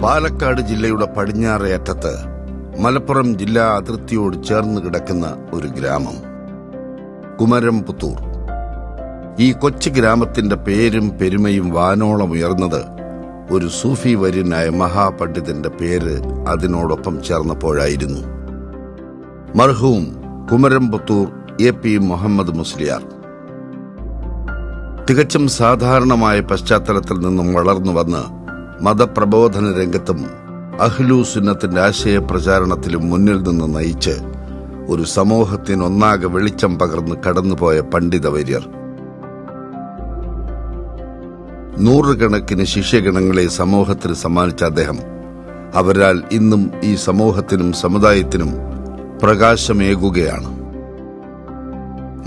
പാലക്കാട് ജില്ലയുടെ പടിഞ്ഞാറേ അറ്റത്ത് മലപ്പുറം ജില്ലാ അതിർത്തിയോട് ചേർന്ന് കിടക്കുന്ന ഒരു ഗ്രാമം കുമരംപുത്തൂർ. ഈ കൊച്ചു ഗ്രാമത്തിന്റെ പേരും പെരുമയും വാനോളം ഉയർന്നത് ഒരു സൂഫി വര്യനായ മഹാപണ്ഡിതന്റെ പേര് അതിനോടൊപ്പം ചേർന്നപ്പോഴായിരുന്നു. മർഹൂം കുമരംപുത്തൂർ എ പി മുഹമ്മദ് മുസ്ലിയാർ. തികച്ചും സാധാരണമായ പശ്ചാത്തലത്തിൽ നിന്നും വളർന്നു വന്ന് മതപ്രബോധന രംഗത്തും അഹ്ലു സുന്നത്തിന്റെ ആശയ പ്രചാരണത്തിലും മുന്നിൽ നിന്ന് നയിച്ച് ഒരു സമൂഹത്തിനൊന്നാകെ വെളിച്ചം പകർന്ന് കടന്നുപോയ പണ്ഡിതവര്യർ. നൂറുകണക്കിന് ശിഷ്യഗണങ്ങളെ സമൂഹത്തിന് സമ്മാനിച്ച അദ്ദേഹം അവരാൽ ഇന്നും ഈ സമൂഹത്തിനും സമുദായത്തിനും പ്രകാശമേകുകയാണ്.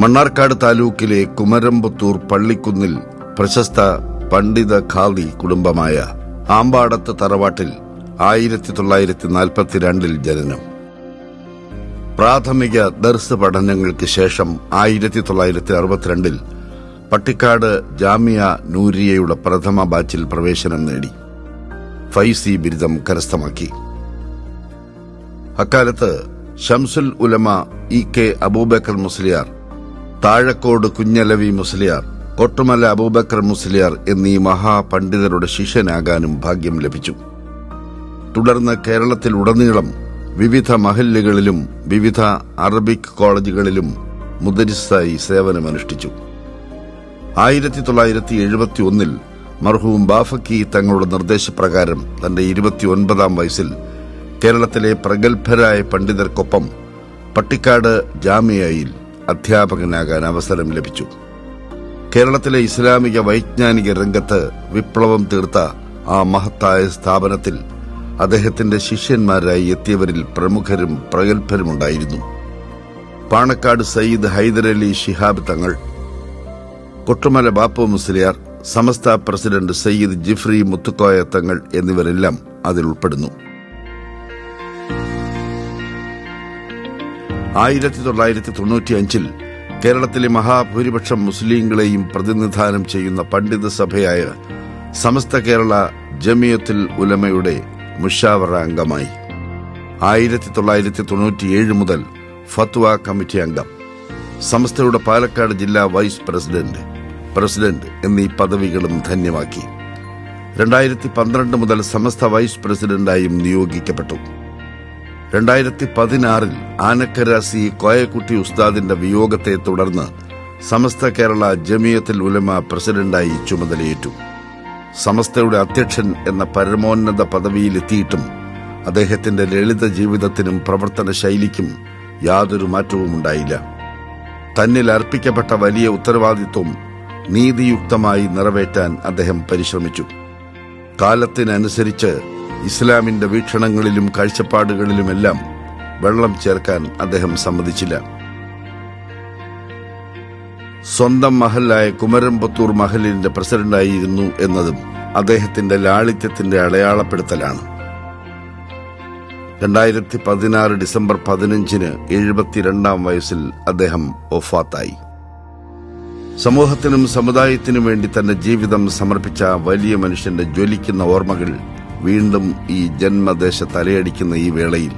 മണ്ണാർക്കാട് താലൂക്കിലെ കുമരംപുത്തൂർ പള്ളിക്കുന്നിൽ പ്രശസ്ത പണ്ഡിത ഖാദി കുടുംബമായ ആമ്പാടത്ത് തറവാട്ടിൽ 1942 ജനനം. പ്രാഥമിക ദർസ് പഠനങ്ങൾക്ക് ശേഷം 1962 പട്ടിക്കാട് ജാമിയ നൂരിയയുടെ പ്രഥമ ബാച്ചിൽ പ്രവേശനം നേടി ഫൈസി ബിരുദം കരസ്ഥമാക്കി. അക്കാലത്ത് ഷംസുൽ ഉലമ ഇ കെ അബൂബക്കർ മുസ്ലിയാർ, താഴക്കോട് കുഞ്ഞലവി മുസ്ലിയാർ, കൊട്ടുമല അബൂബക്കർ മുസ്ലിയാർ എന്നീ മഹാപണ്ഡിതരുടെ ശിഷ്യനാകാനും ഭാഗ്യം ലഭിച്ചു. തുടർന്ന് കേരളത്തിലുടനീളം വിവിധ മഹല്ലുകളിലും വിവിധ അറബിക് കോളേജുകളിലും മുദരിസായി സേവനമനുഷ്ഠിച്ചു. 1971 മർഹൂം ബാഫക്കി തങ്ങളുടെ നിർദ്ദേശപ്രകാരം തന്റെ 29ാം വയസ്സിൽ കേരളത്തിലെ പ്രഗത്ഭരായ പണ്ഡിതർക്കൊപ്പം പട്ടിക്കാട് ജാമിയയിൽ അധ്യാപകനാകാൻ അവസരം ലഭിച്ചു. കേരളത്തിലെ ഇസ്ലാമിക വൈജ്ഞാനിക രംഗത്ത് വിപ്ലവം തീർത്ത ആ മഹത്തായ സ്ഥാപനത്തിൽ അദ്ദേഹത്തിന്റെ ശിഷ്യന്മാരായി എത്തിയവരിൽ പ്രമുഖരും പ്രഗത്ഭരുമുണ്ടായിരുന്നു. പാണക്കാട് സയ്യിദ് ഹൈദരലി ശിഹാബ് തങ്ങൾ, കൊട്ടുമല ബാപ്പു മുസ്ലിയാർ, സമസ്ത പ്രസിഡന്റ് സയ്യിദ് ജിഫ്രി മുത്തുക്കോയ തങ്ങൾ എന്നിവരെല്ലാം അതിലുൾപ്പെടുന്നു. 1995 കേരളത്തിലെ മഹാഭൂരിപക്ഷം മുസ്ലിങ്ങളെയും പ്രതിനിധാനം ചെയ്യുന്ന പണ്ഡിത സഭയായ സമസ്ത കേരള ജമിയത്തുൽ ഉലമയുടെ മുഷാവറ അംഗമായി. 1997 മുതൽ ഫത്വ കമ്മിറ്റി അംഗം, സമസ്തയുടെ പാലക്കാട് ജില്ലാ വൈസ് പ്രസിഡന്റ് എന്നീ പദവികളും ധന്യമാക്കി. 2012 മുതൽ സമസ്ത വൈസ് പ്രസിഡന്റായും നിയോഗിക്കപ്പെട്ടു. 2016 ആനക്കര സി കോയക്കുട്ടി ഉസ്താദിന്റെ വിയോഗത്തെ തുടർന്ന് സമസ്ത കേരള ജമിയത്തുൽ ഉലമ പ്രസിഡന്റായി ചുമതലയേറ്റു. സമസ്തയുടെ അധ്യക്ഷൻ എന്ന പരമോന്നത പദവിയിലെത്തിയിട്ടും അദ്ദേഹത്തിന്റെ ലളിത ജീവിതത്തിനും പ്രവർത്തന ശൈലിക്കും യാതൊരു മാറ്റവും ഉണ്ടായില്ല. തന്നിൽ അർപ്പിക്കപ്പെട്ട വലിയ ഉത്തരവാദിത്വം നീതിയുക്തമായി നിറവേറ്റാൻ അദ്ദേഹം പരിശ്രമിച്ചു. കാലത്തിനനുസരിച്ച് ഇസ്ലാമിന്റെ വീക്ഷണങ്ങളിലും കാഴ്ചപ്പാടുകളിലുമെല്ലാം വെള്ളം ചേർക്കാൻ അദ്ദേഹം സമ്മതിച്ചില്ല. സ്വന്തം മഹലായ കുമരംപുത്തൂർ മഹലിന്റെ പ്രസിഡന്റായിരുന്നു എന്നതും അദ്ദേഹത്തിന്റെ ലാളിത്യത്തിന്റെ അടയാളപ്പെടുത്തലാണ്. 2016 ഡിസംബർ 15 72ാം വയസ്സിൽ അദ്ദേഹം വഫാത്തായി. സമൂഹത്തിനും സമുദായത്തിനും വേണ്ടി തന്റെ ജീവിതം സമർപ്പിച്ച വലിയ മനുഷ്യന്റെ ജ്വലിക്കുന്ന ഓർമ്മകൾ വീണ്ടും ഈ ജന്മദേശത്ത് അലയടിക്കുന്ന ഈ വേളയിൽ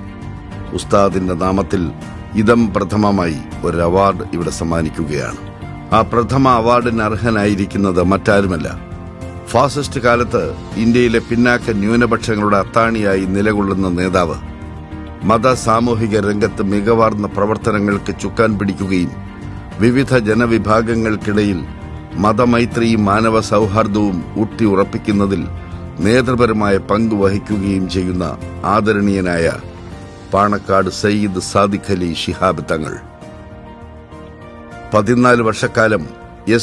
ഉസ്താദിന്റെ നാമത്തിൽ ഇതം പ്രഥമമായി ഒരു അവാർഡ് ഇവിടെ സമ്മാനിക്കുകയാണ്. ആ പ്രഥമ അവാർഡിന് അർഹനായിരിക്കുന്നത് മറ്റാരുമല്ല, ഫാസിസ്റ്റ് കാലത്ത് ഇന്ത്യയിലെ പിന്നാക്ക ന്യൂനപക്ഷങ്ങളുടെ അത്താണിയായി നിലകൊള്ളുന്ന നേതാവ്, മത സാമൂഹിക രംഗത്ത് മികവാർന്ന പ്രവർത്തനങ്ങൾക്ക് ചുക്കാൻ പിടിക്കുകയും വിവിധ ജനവിഭാഗങ്ങൾക്കിടയിൽ മതമൈത്രിയും മാനവ സൌഹാർദ്ദവും ഊട്ടിയുറപ്പിക്കുന്നതിൽ നേതൃപരമായ പങ്ക് വഹിക്കുകയും ചെയ്യുന്ന ആദരണീയനായ പാണക്കാട് സയ്യിദ് സാദിഖ് അലി ശിഹാബ് തങ്ങൾ. 14 വർഷക്കാലം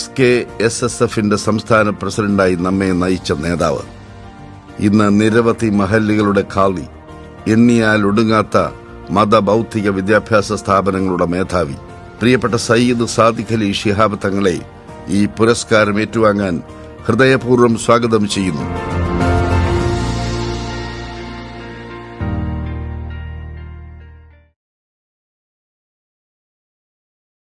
SKSSFന്റെ സംസ്ഥാന പ്രസിഡന്റായി നമ്മെ നയിച്ച നേതാവ്, ഇന്ന് നിരവധി മഹല്ലുകളുടെ ഖാദി, എണ്ണിയാൽ ഒടുങ്ങാത്ത മതബൌദ്ധിക വിദ്യാഭ്യാസ സ്ഥാപനങ്ങളുടെ മേധാവി, പ്രിയപ്പെട്ട സയ്യിദ് സാദിഖ് അലി ശിഹാബ് തങ്ങളെ ഈ പുരസ്കാരം ഏറ്റുവാങ്ങാൻ ഹൃദയപൂർവ്വം സ്വാഗതം ചെയ്യുന്നു.